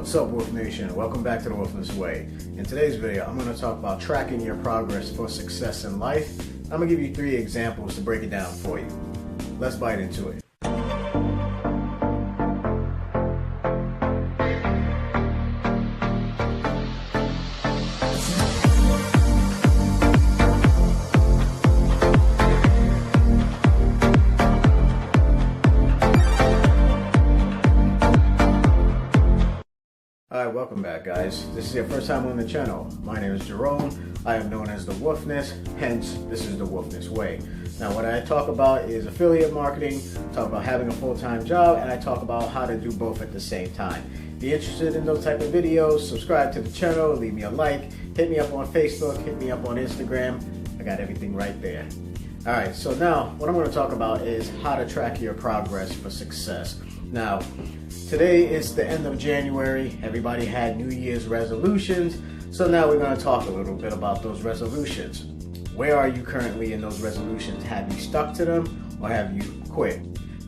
What's up, Wolf Nation? Welcome back to the Woofness Way. In today's video, I'm going to talk about tracking your progress for success in life. I'm going to give you 3 examples to break it down for you. Let's bite into it. Alright, welcome back, guys. This is your first time on the channel. My name is Jerome. I am known as the Woofness, hence this is the Woofness Way. Now, what I talk about is affiliate marketing, talk about having a full-time job, and I talk about how to do both at the same time. If you're interested in those type of videos, subscribe to the channel, leave me a like, hit me up on Facebook, hit me up on Instagram. I got everything right there. Alright, so now what I'm going to talk about is how to track your progress for success. Now, today is the end of January. Everybody had New Year's resolutions. So now we're going to talk a little bit about those resolutions. Where are you currently in those resolutions? Have you stuck to them or have you quit?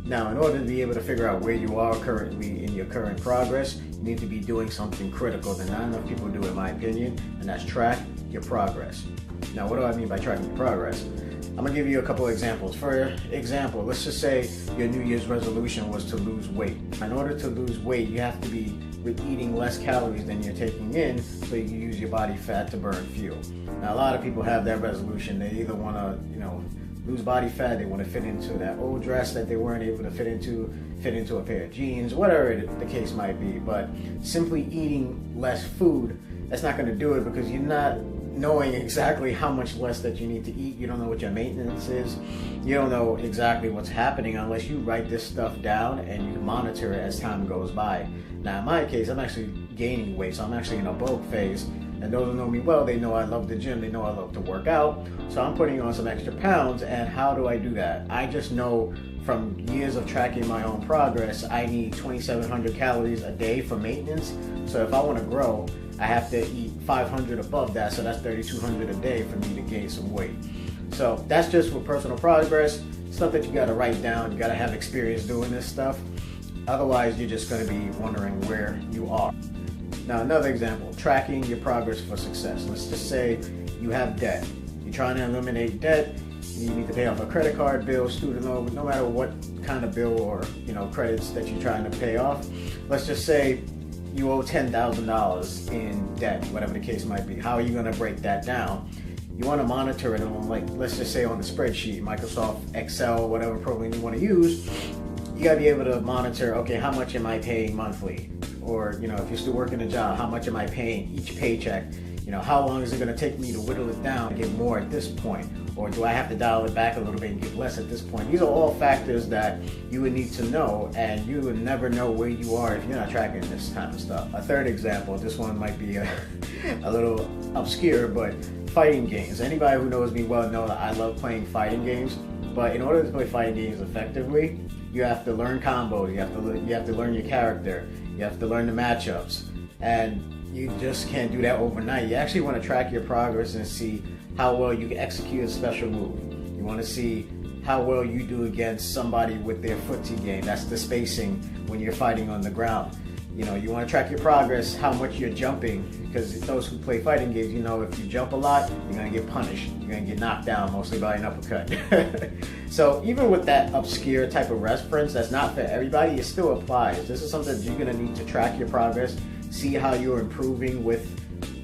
Now, in order to be able to figure out where you are currently in your current progress, you need to be doing something critical that not enough people do, in my opinion, and that's track your progress. Now, what do I mean by tracking your progress? I'm going to give you a couple of examples. For example, let's just say your New Year's resolution was to lose weight. In order to lose weight, you have to be eating less calories than you're taking in so you can use your body fat to burn fuel. Now, a lot of people have that resolution. They either want to, lose body fat, they want to fit into that old dress that they weren't able to fit into a pair of jeans, whatever the case might be. But simply eating less food, that's not going to do it because you're not knowing exactly how much less that you need to eat. You don't know what your maintenance is. You don't know exactly what's happening unless you write this stuff down and you monitor it as time goes by. Now, in my case, I'm actually gaining weight, so I'm actually in a bulk phase. And those who know me well, they know I love the gym, they know I love to work out. So I'm putting on some extra pounds, and how do I do that? I just know from years of tracking my own progress, I need 2,700 calories a day for maintenance. So if I want to grow, I have to eat 500 above that, so that's 3,200 a day for me to gain some weight. So that's just with personal progress. Stuff that you got to write down. You got to have experience doing this stuff. Otherwise, you're just going to be wondering where you are. Now, another example, tracking your progress for success. Let's just say you have debt. You're trying to eliminate debt. You need to pay off a credit card bill, student loan, no matter what kind of bill or credits that you're trying to pay off. Let's just say you owe $10,000 in debt, whatever the case might be. How are you going to break that down? You want to monitor it on, let's just say on the spreadsheet, Microsoft Excel, whatever program you want to use. You got to be able to monitor, okay, how much am I paying monthly? Or, if you're still working a job, how much am I paying each paycheck? How long is it going to take me to whittle it down and get more at this point? Or do I have to dial it back a little bit and get less at this point? These are all factors that you would need to know, and you would never know where you are if you're not tracking this kind of stuff. A third example, this one might be a little obscure, but fighting games. Anybody who knows me well knows that I love playing fighting games, but in order to play fighting games effectively, you have to learn combos, you have to learn your character, you have to learn the matchups, and you just can't do that overnight. You actually want to track your progress and see how well you can execute a special move. You want to see how well you do against somebody with their footsie game. That's the spacing when you're fighting on the ground. You want to track your progress, how much you're jumping, because those who play fighting games, if you jump a lot, you're going to get punished. You're going to get knocked down, mostly by an uppercut. So even with that obscure type of reference that's not for everybody, it still applies. This is something that you're going to need to track your progress, see how you're improving with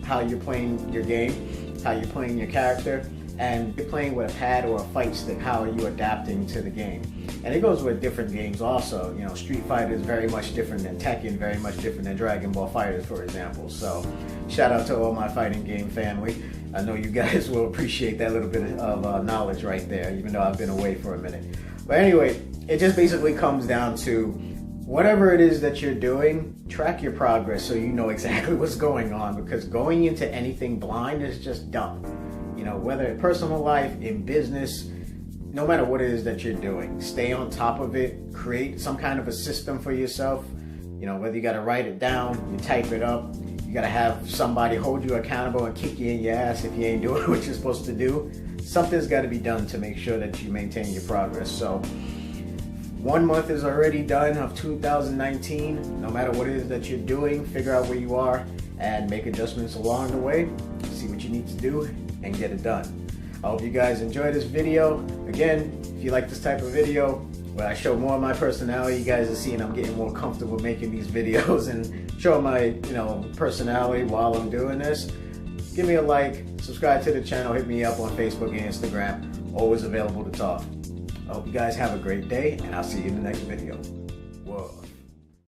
how you're playing your game, how you're playing your character, and you're playing with a pad or a fight stick, how are you adapting to the game? And it goes with different games also. Street Fighter is very much different than Tekken, very much different than Dragon Ball FighterZ, for example. So shout out to all my fighting game family. I know you guys will appreciate that little bit of knowledge right there, even though I've been away for a minute. But anyway, it just basically comes down to whatever it is that you're doing, track your progress so you know exactly what's going on, because going into anything blind is just dumb. Whether in personal life, in business, no matter what it is that you're doing, stay on top of it, create some kind of a system for yourself. Whether you got to write it down, you type it up, you got to have somebody hold you accountable and kick you in your ass if you ain't doing what you're supposed to do. Something's got to be done to make sure that you maintain your progress. So 1 month is already done of 2019. No matter what it is that you're doing, figure out where you are and make adjustments along the way. See what you need to do and get it done. I hope you guys enjoy this video. Again, if you like this type of video where I show more of my personality, you guys are seeing I'm getting more comfortable making these videos and showing my personality while I'm doing this. Give me a like, subscribe to the channel, hit me up on Facebook and Instagram. Always available to talk. I hope you guys have a great day, and I'll see you in the next video. Whoa.